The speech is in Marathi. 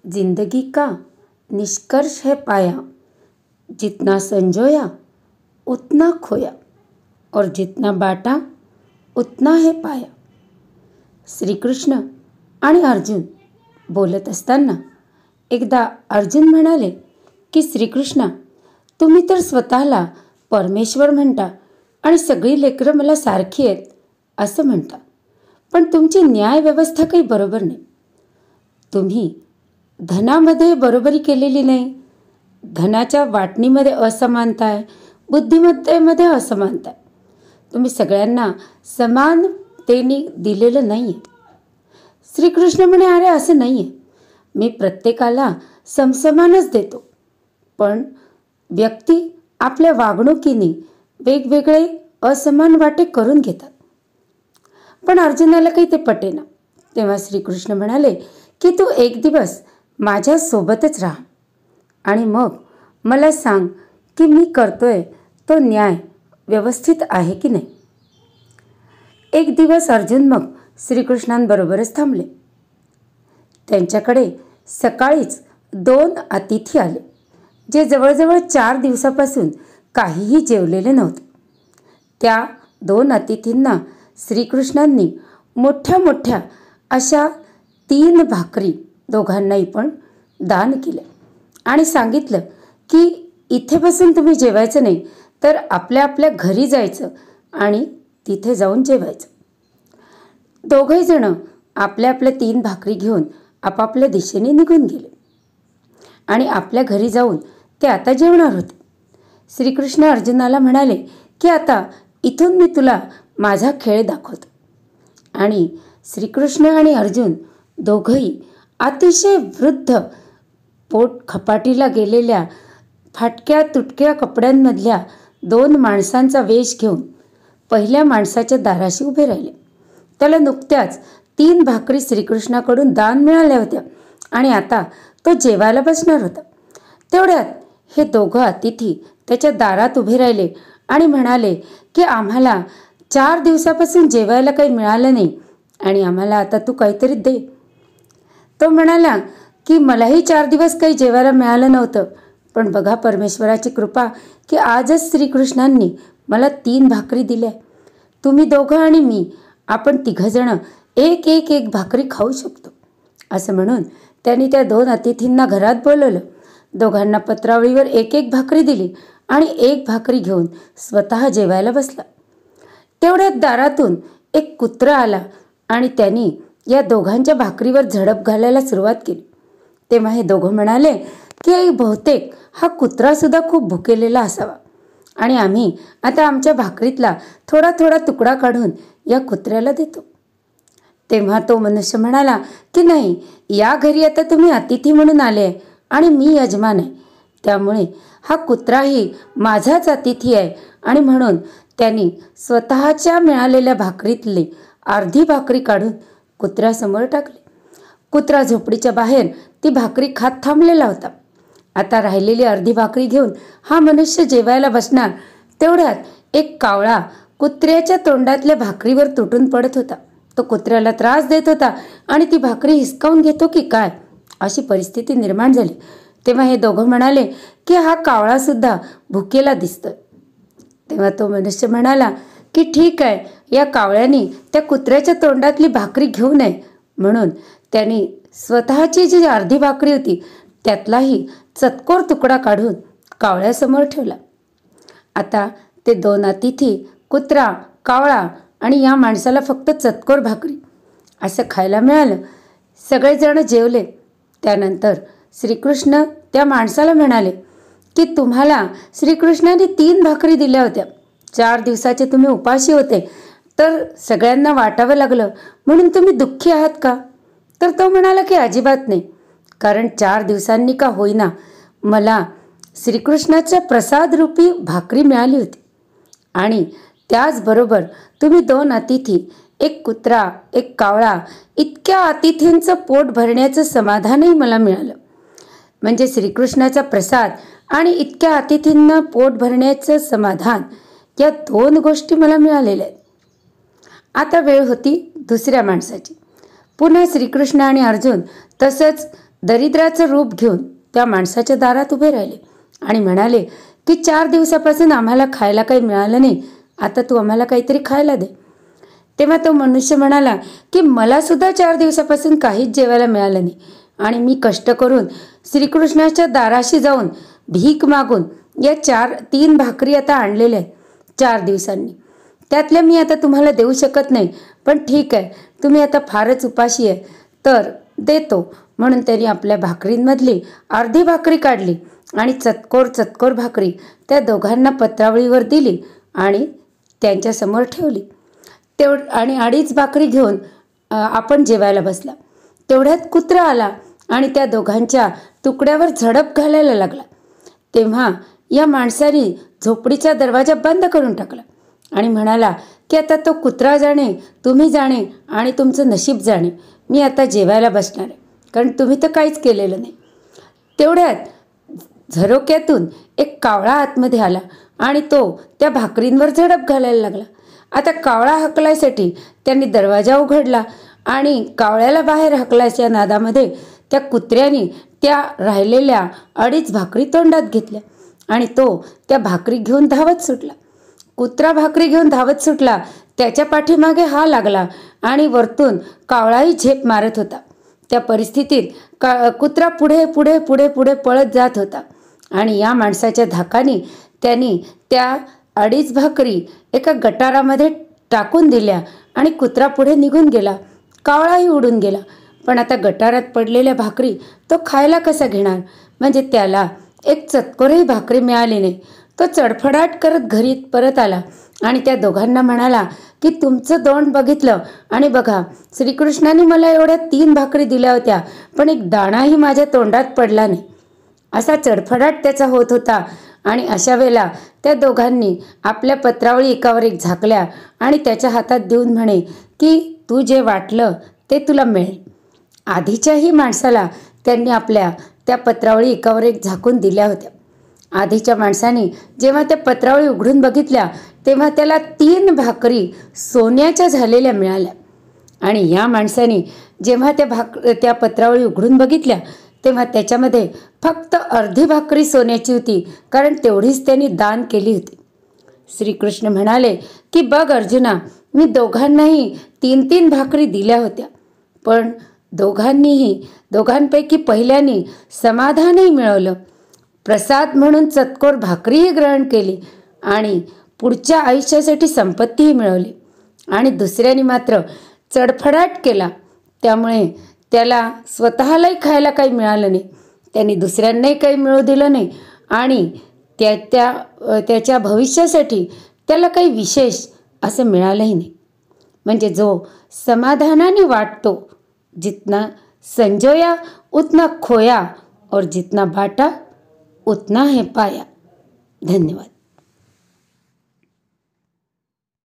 जिंदगी का निष्कर्ष है पाया, जितना संजोया उतना खोया और जितना बाटा उतना है पाया. श्रीकृष्ण आणि अर्जुन बोलत असताना एकदा अर्जुन म्हणाले की श्रीकृष्णा, तुम्ही तर स्वतःला परमेश्वर म्हणता आणि सगळी लेकरं मला सारखी आहेत असं म्हणता, पण तुमची न्यायव्यवस्था काही बरोबर नाही. तुम्ही धनामध्ये बरोबरी केलेली नाही. धनाच्या वाटणीमध्ये असमानता आहे, बुद्धिमत्तेमध्ये असमानता आहे. तुम्ही सगळ्यांना समानतेने दिलेलं नाही आहे. श्रीकृष्ण म्हणे, अरे असं नाही आहे, मी प्रत्येकाला समसमानच देतो, पण व्यक्ती आपल्या वागणुकीने वेगवेगळे असमान वाटे करून घेतात. पण अर्जुनाला काही ते पटेना. तेव्हा श्रीकृष्ण म्हणाले की तू एक दिवस माझ्यासोबतच राहा आणि मग मला सांग की मी करतोय तो न्याय व्यवस्थित आहे की नाही. एक दिवस अर्जुन मग श्रीकृष्णांबरोबरच थांबले. त्यांच्याकडे सकाळीच 2 अतिथी आले, जे जवळजवळ 4 दिवसापासून काहीही जेवलेले नव्हते. त्या 2 अतिथींना श्रीकृष्णांनी मोठ्या मोठ्या अशा 3 भाकरी दोघांनाही पण दान केल्या आणि सांगितलं की इथे बसून तुम्ही जेवायचं नाही, तर आपल्या आपल्या घरी जायचं आणि तिथे जाऊन जेवायचं. दोघंही जण आपल्या आपल्या 3 भाकरी घेऊन आपापल्या दिशेने निघून गेले आणि आपल्या घरी जाऊन ते आता जेवणार होते. श्रीकृष्ण अर्जुनाला म्हणाले की आता इथून मी तुला माझा खेळ दाखवतो. आणि श्रीकृष्ण आणि अर्जुन दोघंही अतिशय वृद्ध, पोट खपाटीला गेलेल्या फाटक्या तुटक्या कपड्यांमधल्या 2 माणसांचा वेश घेऊन पहिल्या माणसाच्या दाराशी उभे राहिले. त्याला नुकत्याच 3 भाकरी श्रीकृष्णाकडून दान मिळाल्या होत्या आणि आता तो जेवायला बसणार होता. तेवढ्यात हे दोघं अतिथी त्याच्या दारात उभे राहिले आणि म्हणाले की आम्हाला 4 दिवसापासून जेवायला काही मिळालं नाही आणि आम्हाला आता तू काहीतरी दे. तो म्हणाला की मलाही 4 दिवस काही जेवायला मिळालं नव्हतं, पण बघा परमेश्वराची कृपा की आजच श्रीकृष्णांनी मला 3 भाकरी दिल्या. तुम्ही दोघं आणि मी, आपण तिघंजणं एक भाकरी खाऊ शकतो. असं म्हणून त्यांनी त्या 2 अतिथींना घरात बोलवलं. दोघांना पत्रावळीवर एक भाकरी दिली आणि 1 भाकरी घेऊन स्वतः जेवायला बसला. तेवढ्यात दारातून एक कुत्रा आला आणि त्यांनी या दोघांच्या भाकरीवर झडप घालायला सुरुवात केली. तेव्हा हे दोघं म्हणाले की बहुतेक हा कुत्रासुद्धा खूप भुकेलेला असावा आणि आम्ही आता आमच्या भाकरीतला थोडा थोडा तुकडा काढून या कुत्र्याला देतो. तेव्हा तो मनुष्य म्हणाला की नाही, या घरी आता तुम्ही अतिथी म्हणून आले आणि मी यजमान आहे, त्यामुळे हा कुत्राही माझाच अतिथी आहे. आणि म्हणून त्यांनी स्वतःच्या मिळालेल्या भाकरीतली अर्धी भाकरी काढून कुत्र्यासमोर टाकली. कुत्रा झोपडीच्या बाहेर ती भाकरी खात थांबलेला होता. आता राहिलेली अर्धी भाकरी घेऊन हा मनुष्य जेवायला बसणार. तेवढ्यात एक कावळा कुत्र्याच्या तोंडातल्या भाकरीवर तुटून पडत होता. तो कुत्र्याला त्रास देत होता आणि ती भाकरी हिसकावून घेतो की काय अशी परिस्थिती निर्माण झाली. तेव्हा हे दोघं म्हणाले की हा कावळासुद्धा भुकेला दिसतोय. तेव्हा तो मनुष्य म्हणाला की ठीक आहे, या कावळ्याने त्या कुत्र्याच्या तोंडातली भाकरी घेऊ नये, म्हणून त्यांनी स्वतःची जी अर्धी भाकरी होती त्यातलाही चतकोर तुकडा काढून कावळ्यासमोर ठेवला. आता ते 2 अतिथी, कुत्रा, कावळा आणि या माणसाला फक्त चतकोर भाकरी असं खायला मिळालं. सगळेजण जेवले. त्यानंतर श्रीकृष्ण त्या माणसाला म्हणाले की तुम्हाला श्रीकृष्णाने 3 भाकरी दिल्या होत्या. 4 दिवसाचे तुम्ही उपाशी होते, तर सगळ्यांना वाटावं लागलं म्हणून तुम्ही दुःखी आहात का? तर तो म्हणाला की अजिबात नाही, कारण 4 दिवसांनी का होईना मला श्रीकृष्णाच्या प्रसादरूपी भाकरी मिळाली होती. आणि त्याचबरोबर तुम्ही 2 अतिथी, एक कुत्रा, एक कावळा, इतक्या अतिथींचं पोट भरण्याचं समाधानही मला मिळालं. म्हणजे श्रीकृष्णाचा प्रसाद आणि इतक्या अतिथींना पोट भरण्याचं समाधान, या 2 गोष्टी मला मिळालेल्या आहेत. आता वेळ होती दुसऱ्या माणसाची. पुन्हा श्रीकृष्ण आणि अर्जुन तसंच दरिद्राचं रूप घेऊन त्या माणसाच्या दारात उभे राहिले आणि म्हणाले की 4 दिवसापासून आम्हाला खायला काही मिळालं नाही, आता तू आम्हाला काहीतरी खायला दे. तेव्हा तो मनुष्य म्हणाला की मला सुद्धा 4 दिवसापासून काहीच जेवायला मिळालं नाही आणि मी कष्ट करून श्रीकृष्णाच्या दाराशी जाऊन भीक मागून या 3 भाकरी आता आणलेल्या आहेत 4 दिवसांनी. त्यातल्या मी आता तुम्हाला देऊ शकत नाही, पण ठीक आहे, तुम्ही आता फारच उपाशी आहे तर देतो. म्हणून त्यांनी आपल्या भाकरींमधली अर्धी भाकरी काढली आणि चतकोर भाकरी त्या दोघांना पत्रावळीवर दिली आणि त्यांच्यासमोर ठेवली. आणि 2.5 भाकरी घेऊन आपण जेवायला बसला. तेवढ्यात कुत्रा आला आणि त्या दोघांच्या तुकड्यावर झडप घालायला लागला. तेव्हा या माणसाने झोपडीचा दरवाजा बंद करून टाकला आणि म्हणाला की आता तो कुत्रा जाणे, तुम्ही जाणे आणि तुमचं नशीब जाणे, मी आता जेवायला बसणार आहे, कारण तुम्ही तर काहीच केलेलं नाही. तेवढ्यात झरोक्यातून एक कावळा आतमध्ये आला आणि तो त्या भाकरींवर झडप घालायला लागला. आता कावळा हकलायसाठी त्यांनी दरवाजा उघडला आणि कावळ्याला बाहेर हकलायच्या नादामध्ये त्या कुत्र्याने त्या राहिलेल्या 2.5 भाकरी तोंडात घेतल्या आणि तो त्या भाकरी घेऊन धावत सुटला. कुत्रा भाकरी घेऊन धावत सुटला, त्याच्या पाठीमागे हा लागला आणि वरतून कावळाही झेप मारत होता. त्या परिस्थितीत कुत्रा पुढे पुढे पुढे पुढे पळत जात होता आणि या माणसाच्या धाकाने त्यांनी त्या 2.5 भाकरी एका गटारामध्ये टाकून दिल्या आणि कुत्रा पुढे निघून गेला. कावळाही उडून गेला. पण आता गटारात पडलेल्या भाकरी तो खायला कसा घेणार? म्हणजे त्याला एक चतकोरही भाकरी मिळाली नाही. तो चडफडाट करत घरी परत आला आणि त्या दोघांना म्हणाला की तुमचं तोंड बघितलं आणि बघा, श्रीकृष्णाने मला एवढ्या 3 भाकरी दिल्या होत्या, पण एक दाणाही माझ्या तोंडात पडला नाही. असा चडफडाट त्याचा होत होता आणि अशा वेळेला त्या दोघांनी आपल्या पत्रावळी एकावर एक झाकल्या आणि त्याच्या हातात देऊन म्हणे की तू जे वाटलं ते तुला मिळेल. आधीच्याही माणसाला त्यांनी आपल्या त्या पत्रावळी एकावर एक झाकून दिल्या होत्या. आधीच्या माणसाने जेव्हा त्या पत्रावळी उघडून बघितल्या तेव्हा त्याला 3 भाकरी सोन्याच्या झालेल्या मिळाल्या आणि या माणसाने जेव्हा त्या पत्रावळी उघडून बघितल्या तेव्हा त्याच्यामध्ये फक्त अर्धी भाकरी सोन्याची होती, कारण तेवढीच त्यांनी दान केली होती. श्रीकृष्ण म्हणाले की बघ अर्जुना, मी दोघांनाही 3 भाकरी दिल्या होत्या, पण दोघांपैकी पहिल्याने समाधानही मिळवलं, प्रसाद म्हणून चतकोर भाकरीही ग्रहण केली आणि पुढच्या आयुष्यासाठी संपत्तीही मिळवली आणि दुसऱ्याने मात्र चडफडाट केला, त्यामुळे त्याला स्वतःलाही खायला काही मिळालं नाही, त्यांनी दुसऱ्यांनाही काही मिळू दिलं नाही आणि त्याच्या भविष्यासाठी त्याला काही विशेष असं मिळालंही नाही. म्हणजे जो समाधानाने वाटतो, जितना संजोया उतना खोया और जितना बाटा उतना है पाया. धन्यवाद.